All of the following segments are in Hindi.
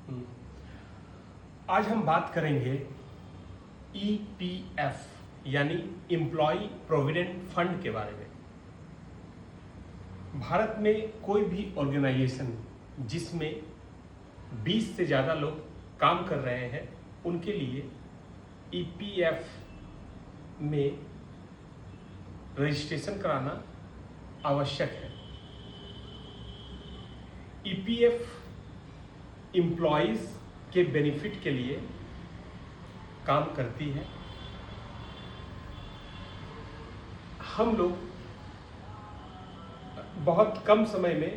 हम्म। आज हम बात करेंगे ईपीएफ यानी एम्प्लॉय प्रोविडेंट फंड के बारे में। भारत में कोई भी ऑर्गेनाइजेशन जिसमें 20 से ज़्यादा लोग काम कर रहे हैं उनके लिए ईपीएफ में रजिस्ट्रेशन कराना आवश्यक है। ईपीएफ एम्प्लॉयज़ के बेनिफिट के लिए काम करती है। हम लोग बहुत कम समय में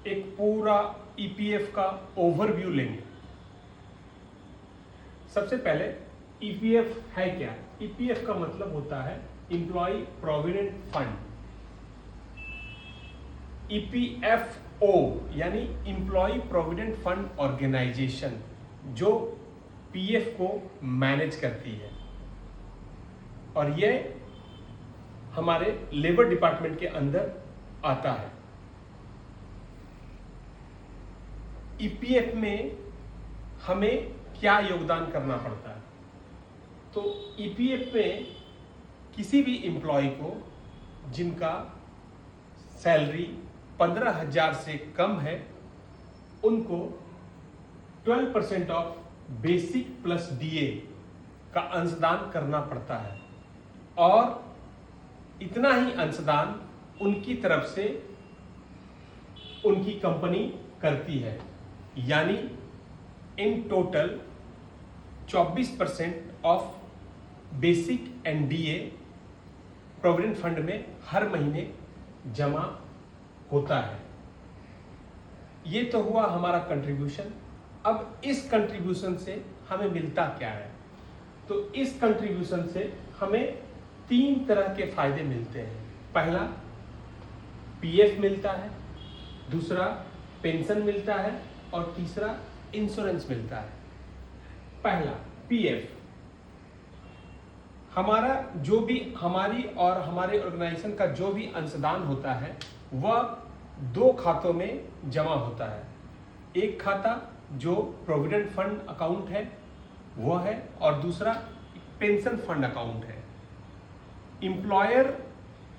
एक पूरा ईपीएफ का ओवरव्यू लेंगे। सबसे पहले ईपीएफ है क्या? ईपीएफ का मतलब होता है एम्प्लॉय प्रोविडेंट फंड। ईपीएफओ यानी एम्प्लॉय प्रोविडेंट फंड ऑर्गेनाइजेशन जो पीएफ को मैनेज करती है और यह हमारे लेबर डिपार्टमेंट के अंदर आता है। ईपीएफ में हमें क्या योगदान करना पड़ता है? तो ईपीएफ में किसी भी एम्प्लॉय को जिनका सैलरी 15,000 से कम है उनको 12% ऑफ बेसिक प्लस डीए का अंशदान करना पड़ता है और इतना ही अंशदान उनकी तरफ से उनकी कंपनी करती है, यानी in total 24% of basic and DA provident fund में हर महीने जमा होता है। ये तो हुआ हमारा कंट्रीब्यूशन। अब इस कंट्रीब्यूशन से हमें मिलता क्या है? तो इस कंट्रीब्यूशन से हमें 3 तरह के फायदे मिलते हैं। पहला पीएफ मिलता है, दूसरा पेंशन मिलता है और तीसरा इंश्योरेंस मिलता है। पहला पीएफ, हमारा जो भी हमारी और हमारे ऑर्गेनाइजेशन का जो भी अंशदान होता है वह 2 खातों में जमा होता है। एक खाता जो प्रोविडेंट फंड अकाउंट है वो है और दूसरा पेंशन फंड अकाउंट है। एम्प्लॉयर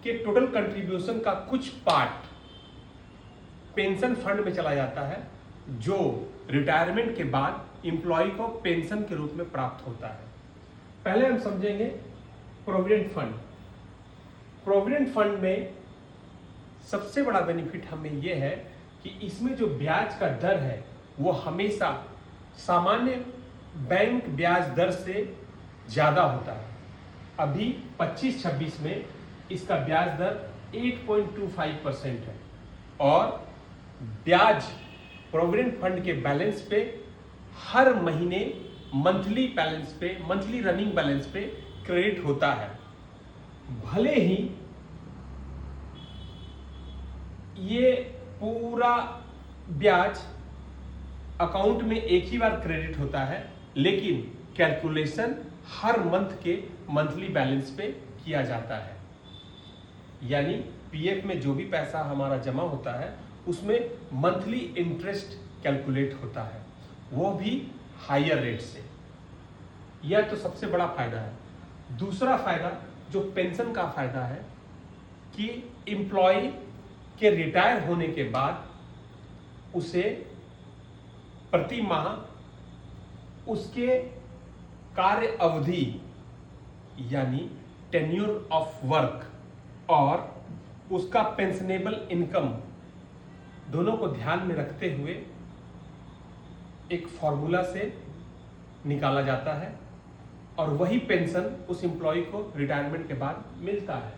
के टोटल कंट्रीब्यूशन का कुछ पार्ट पेंशन फंड में चला जाता है जो रिटायरमेंट के बाद एम्प्लॉय को पेंशन के रूप में प्राप्त होता है। पहले हम समझेंगे प्रोविडेंट फंड। प्रोविडेंट फंड में सबसे बड़ा बेनिफिट हमें यह है कि इसमें जो ब्याज का दर है वो हमेशा सामान्य बैंक ब्याज दर से ज़्यादा होता है। अभी 25-26 में इसका ब्याज दर 8.25% है और ब्याज प्रोविडेंट फंड के बैलेंस पे हर महीने मंथली बैलेंस पे, मंथली रनिंग बैलेंस पे क्रेडिट होता है। भले ही ये पूरा ब्याज अकाउंट में एक ही बार क्रेडिट होता है, लेकिन कैलकुलेशन हर मंथ के मंथली बैलेंस पे किया जाता है। यानी पीएफ में जो भी पैसा हमारा जमा होता है उसमें मंथली इंटरेस्ट कैलकुलेट होता है, वो भी हायर रेट से। यह तो सबसे बड़ा फायदा है। दूसरा फायदा जो पेंशन का फायदा है कि एम्प्लॉय के रिटायर होने के बाद उसे प्रति माह उसके कार्य अवधि यानी टेन्योर ऑफ वर्क और उसका पेंशनेबल इनकम दोनों को ध्यान में रखते हुए एक फॉर्मूला से निकाला जाता है और वही पेंशन उस एम्प्लॉय को रिटायरमेंट के बाद मिलता है।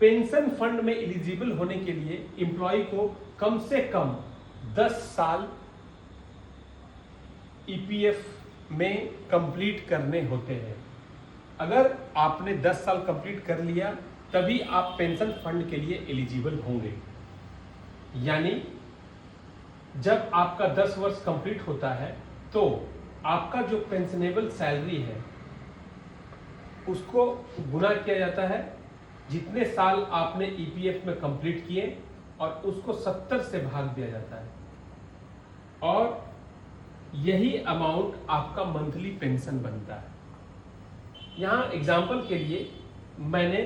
पेंशन फंड में एलिजिबल होने के लिए एम्प्लॉय को कम से कम 10 साल ईपीएफ में कंप्लीट करने होते हैं। अगर आपने 10 साल कंप्लीट कर लिया तभी आप पेंशन फंड के लिए एलिजिबल होंगे। यानी जब आपका 10 वर्ष कंप्लीट होता है तो आपका जो पेंशनेबल सैलरी है उसको गुना किया जाता है जितने साल आपने ईपीएफ में कंप्लीट किए और उसको 70 से भाग दिया जाता है। और यही अमाउंट आपका मंथली पेंशन बनता है। यहाँ एग्जाम्पल के लिए मैंने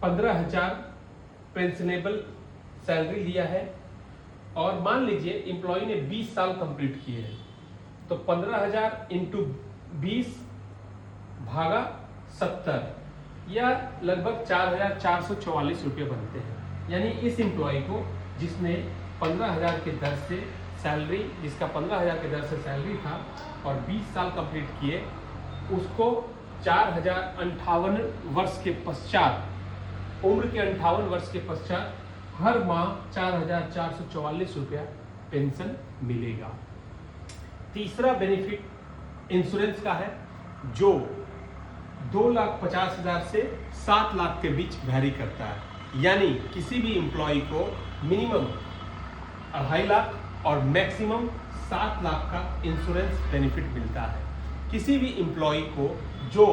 15,000 पेंशनेबल सैलरी लिया है और मान लीजिए एम्प्लॉय ने 20 साल कंप्लीट किए हैं, तो 15,000 इंटू 20 भागा 70 या लगभग 4,444 रुपये बनते हैं। यानी इस एम्प्लॉय को जिसने 15,000 के दर से सैलरी, जिसका 15,000 के दर से सैलरी था और 20 साल कंप्लीट किए, उसको 4,058 वर्ष के पश्चात, उम्र के 58 वर्ष के पश्चात हर माह 4,444 रुपया पेंशन मिलेगा। तीसरा बेनिफिट इंश्योरेंस का है, जो 2,50,000 से 7 लाख के बीच वैरी करता है। यानी किसी भी एम्प्लॉय को मिनिमम 2.5 लाख और मैक्सिमम 7 लाख का इंश्योरेंस बेनिफिट मिलता है। किसी भी एम्प्लॉय को जो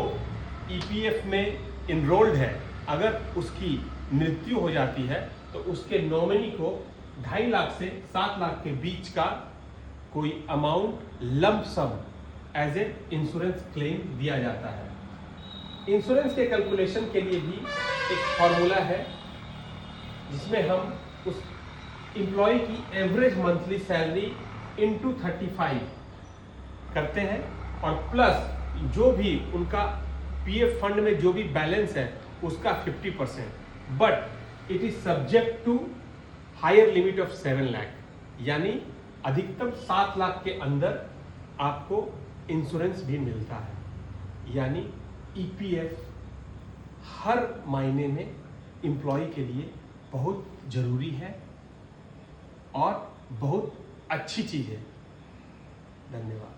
ईपीएफ में इनरोल्ड है, अगर उसकी मृत्यु हो जाती है तो उसके नॉमिनी को 2.5 लाख से 7 लाख के बीच का कोई amount lump sum as a insurance claim दिया जाता है। इंश्योरेंस के कैलकुलेशन के लिए भी एक फॉर्मूला है, जिसमें हम उस एम्प्लॉय की एवरेज मंथली सैलरी इंटू 35 करते हैं और प्लस जो भी उनका पीएफ फंड में जो भी बैलेंस है उसका 50%, but it is subject to higher limit of 7 lakh, यानी अधिकतम 7 लाख के अंदर आपको इंश्योरेंस भी मिलता है। यानी ईपीएफ हर महीने में एम्प्लॉय के लिए बहुत जरूरी है और बहुत अच्छी चीज है। धन्यवाद।